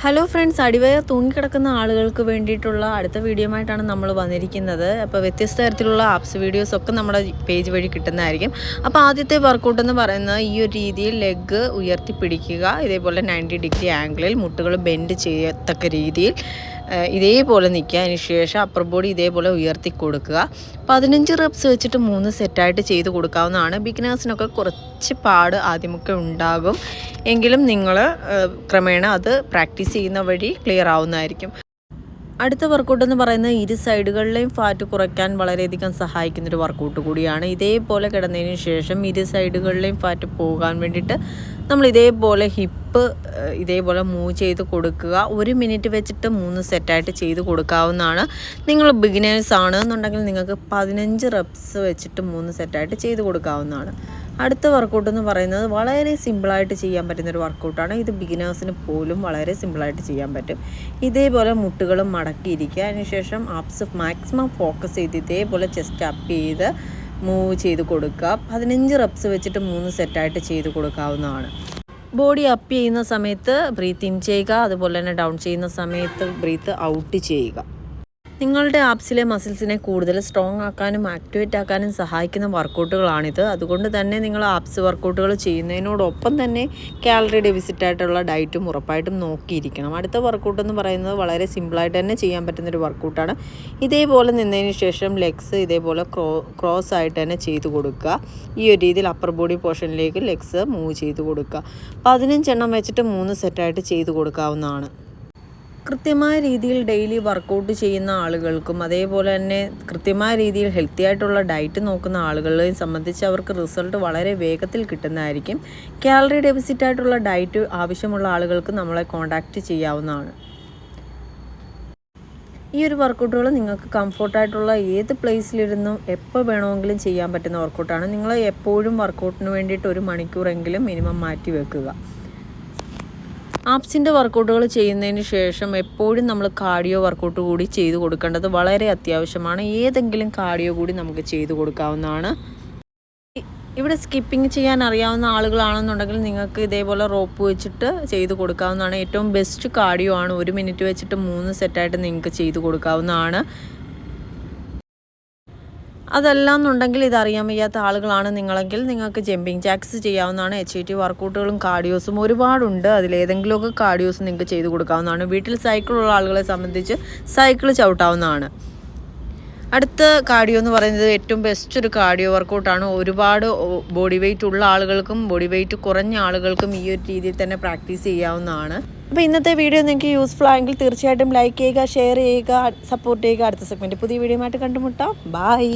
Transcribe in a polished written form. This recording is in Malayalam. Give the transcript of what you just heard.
ഹലോ ഫ്രണ്ട്സ്, അടിവയർ തൂങ്ങിക്കിടക്കുന്ന ആളുകൾക്ക് വേണ്ടിയിട്ടുള്ള അടുത്ത വീഡിയോ ആയിട്ടാണ് നമ്മൾ വന്നിരിക്കുന്നത്. അപ്പോൾ വ്യത്യസ്ത തരത്തിലുള്ള ആപ്സ് വീഡിയോസൊക്കെ നമ്മുടെ പേജ് വഴി കിട്ടുന്നതായിരിക്കും. അപ്പോൾ ആദ്യത്തെ വർക്കൗട്ട് എന്ന് പറയുന്നത് ഈ ഒരു രീതിയിൽ ലെഗ് ഉയർത്തിപ്പിടിക്കുക. ഇതേപോലെ 90 ഡിഗ്രി ആംഗിളിൽ മുട്ടുകൾ ബെൻഡ് ചെയ്യത്തക്ക രീതിയിൽ ഇതേപോലെ നിൽക്കുക. അതിന് ശേഷം അപ്പർ ബോഡി ഇതേപോലെ ഉയർത്തി കൊടുക്കുക. 15 റെപ്സ് വെച്ചിട്ട് 3 സെറ്റായിട്ട് ചെയ്ത് കൊടുക്കാവുന്നതാണ്. ബിഗിനേഴ്സിനൊക്കെ കുറച്ച് പാട് ആദ്യമൊക്കെ ഉണ്ടാകും, എങ്കിലും നിങ്ങൾ ക്രമേണ അത് പ്രാക്ടീസ് ചെയ്യുന്ന വഴി ക്ലിയർ ആവുന്നതായിരിക്കും. അടുത്ത വർക്കൗട്ട് എന്ന് പറയുന്നത് ഇരു സൈഡുകളിലെയും ഫാറ്റ് കുറയ്ക്കാൻ വളരെയധികം സഹായിക്കുന്നൊരു വർക്കൗട്ട് കൂടിയാണ്. ഇതേപോലെ കിടന്നതിന് ശേഷം ഇരു സൈഡുകളിലെയും ഫാറ്റ് പോകാൻ വേണ്ടിയിട്ട് നമ്മൾ ഇതേപോലെ ഹിപ്പ് ഇതേപോലെ മൂവ് ചെയ്ത് കൊടുക്കുക. 1 മിനിറ്റ് വെച്ചിട്ട് 3 സെറ്റായിട്ട് ചെയ്ത് കൊടുക്കാവുന്നതാണ്. നിങ്ങൾ ബിഗിനേഴ്സ് ആണ് എന്നുണ്ടെങ്കിൽ നിങ്ങൾക്ക് 15 റെപ്സ് വെച്ചിട്ട് 3 സെറ്റായിട്ട് ചെയ്ത് കൊടുക്കാവുന്നതാണ്. അടുത്ത വർക്കൗട്ട് എന്ന് പറയുന്നത് വളരെ സിമ്പിളായിട്ട് ചെയ്യാൻ പറ്റുന്നൊരു വർക്കൗട്ടാണ്. ഇത് ബിഗിനേഴ്സിന് പോലും വളരെ സിമ്പിളായിട്ട് ചെയ്യാൻ പറ്റും. ഇതേപോലെ മുട്ടുകളും മടക്കിയിരിക്കുക. അതിനുശേഷം ആപ്സ് മാക്സിമം ഫോക്കസ് ചെയ്ത് ഇതേപോലെ ചെസ്റ്റ് അപ്പ് ചെയ്ത് മൂവ് ചെയ്ത് കൊടുക്കുക. 15 റെപ്സ് വെച്ചിട്ട് 3 സെറ്റായിട്ട് ചെയ്ത് കൊടുക്കാവുന്നതാണ്. ബോഡി അപ്പ് ചെയ്യുന്ന സമയത്ത് ബ്രീത്ത് ഇൻ ചെയ്യുക, അതുപോലെ തന്നെ ഡൗൺ ചെയ്യുന്ന സമയത്ത് ബ്രീത്ത് ഔട്ട് ചെയ്യുക. നിങ്ങളുടെ ആപ്സിലെ മസിൽസിനെ കൂടുതൽ സ്ട്രോങ് ആക്കാനും ആക്ടിവേറ്റ് ആക്കാനും സഹായിക്കുന്ന വർക്കൗട്ടുകളാണിത്. അതുകൊണ്ട് തന്നെ നിങ്ങൾ ആപ്സ് വർക്കൗട്ടുകൾ ചെയ്യുന്നതിനോടൊപ്പം തന്നെ കാലറി ഡെഫിസിറ്റ് ആയിട്ടുള്ള ഡയറ്റും ഉറപ്പായിട്ടും നോക്കിയിരിക്കണം. അടുത്ത വർക്കൗട്ട് എന്ന് പറയുന്നത് വളരെ സിമ്പിളായിട്ട് തന്നെ ചെയ്യാൻ പറ്റുന്നൊരു വർക്കൗട്ടാണ്. ഇതേപോലെ നിന്നതിന് ശേഷം ലെഗ്സ് ഇതേപോലെ ക്രോസ് ആയിട്ട് തന്നെ ചെയ്ത് കൊടുക്കുക. ഈ ഒരു രീതിയിൽ അപ്പർ ബോഡി പോർഷനിലേക്ക് ലെഗ്സ് മൂവ് ചെയ്ത് കൊടുക്കുക. 15 എണ്ണം വെച്ചിട്ട് 3 സെറ്റായിട്ട് ചെയ്ത് കൊടുക്കാവുന്നതാണ്. കൃത്യമായ രീതിയിൽ ഡെയിലി വർക്കൗട്ട് ചെയ്യുന്ന ആളുകൾക്കും അതേപോലെ തന്നെ കൃത്യമായ രീതിയിൽ ഹെൽത്തി ആയിട്ടുള്ള ഡയറ്റ് നോക്കുന്ന ആളുകളെയും സംബന്ധിച്ച് അവർക്ക് റിസൾട്ട് വളരെ വേഗത്തിൽ കിട്ടുന്നതായിരിക്കും. കാലറി ഡെഫിസിറ്റ് ആയിട്ടുള്ള ഡയറ്റ് ആവശ്യമുള്ള ആളുകൾക്ക് നമ്മളെ കോൺടാക്റ്റ് ചെയ്യാവുന്നതാണ്. ഈ ഒരു വർക്കൗട്ടുകൾ നിങ്ങൾക്ക് കംഫർട്ടായിട്ടുള്ള ഏത് പ്ലേസിലിരുന്നും എപ്പോൾ വേണമെങ്കിലും ചെയ്യാൻ പറ്റുന്ന വർക്കൗട്ടാണ്. നിങ്ങൾ എപ്പോഴും വർക്കൗട്ടിന് വേണ്ടിയിട്ട് 1 മണിക്കൂറെങ്കിലും മിനിമം മാറ്റി വെക്കുക. ആപ്സിൻ്റെ വർക്കൗട്ടുകൾ ചെയ്യുന്നതിന് ശേഷം എപ്പോഴും നമ്മൾ കാർഡിയോ വർക്കൗട്ട് കൂടി ചെയ്ത് കൊടുക്കേണ്ടത് വളരെ അത്യാവശ്യമാണ്. ഏതെങ്കിലും കാർഡിയോ കൂടി നമുക്ക് ചെയ്ത് കൊടുക്കാവുന്നതാണ്. ഇവിടെ സ്കിപ്പിംഗ് ചെയ്യാൻ അറിയാവുന്ന ആളുകളാണെന്നുണ്ടെങ്കിൽ നിങ്ങൾക്ക് ഇതേപോലെ റോപ്പ് വെച്ചിട്ട് ചെയ്ത് കൊടുക്കാവുന്നതാണ്. ഏറ്റവും ബെസ്റ്റ് കാർഡിയോ ആണ്. 1 മിനിറ്റ് വെച്ചിട്ട് 3 സെറ്റായിട്ട് നിങ്ങൾക്ക് ചെയ്ത് കൊടുക്കാവുന്നതാണ്. അതല്ലാന്നുണ്ടെങ്കിൽ ഇതറിയാൻ വയ്യാത്ത ആളുകളാണ് നിങ്ങളെങ്കിൽ നിങ്ങൾക്ക് ജമ്പിങ് ജാക്സ് ചെയ്യാവുന്നതാണ്. HIIT വർക്കൗട്ടുകളും കാർഡിയോസും ഒരുപാടുണ്ട്. അതിലേതെങ്കിലുമൊക്കെ കാർഡിയോസ് നിങ്ങൾക്ക് ചെയ്ത് കൊടുക്കാവുന്നതാണ്. വീട്ടിൽ സൈക്കിളുള്ള ആളുകളെ സംബന്ധിച്ച് സൈക്കിൾ ചവിട്ടാവുന്നതാണ്. അടുത്ത കാർഡിയോ എന്ന് പറയുന്നത് ഏറ്റവും ബെസ്റ്റ് ഒരു കാർഡിയോ വർക്കൗട്ടാണ്. ഒരുപാട് ബോഡി വെയ്റ്റ് ഉള്ള ആളുകൾക്കും ബോഡി വെയ്റ്റ് കുറഞ്ഞ ആളുകൾക്കും ഈ ഒരു രീതിയിൽ തന്നെ പ്രാക്ടീസ് ചെയ്യാവുന്നതാണ്. അപ്പോൾ ഇന്നത്തെ വീഡിയോ നിങ്ങൾക്ക് യൂസ്ഫുൾ ആയെങ്കിൽ തീർച്ചയായിട്ടും ലൈക്ക് ചെയ്യുക, ഷെയർ ചെയ്യുക, സപ്പോർട്ട് ചെയ്യുക. അടുത്ത സെഗ്മെൻറ്റ് പുതിയ വീഡിയോ ആയിട്ട് കണ്ടുമുട്ടാം. ബൈ.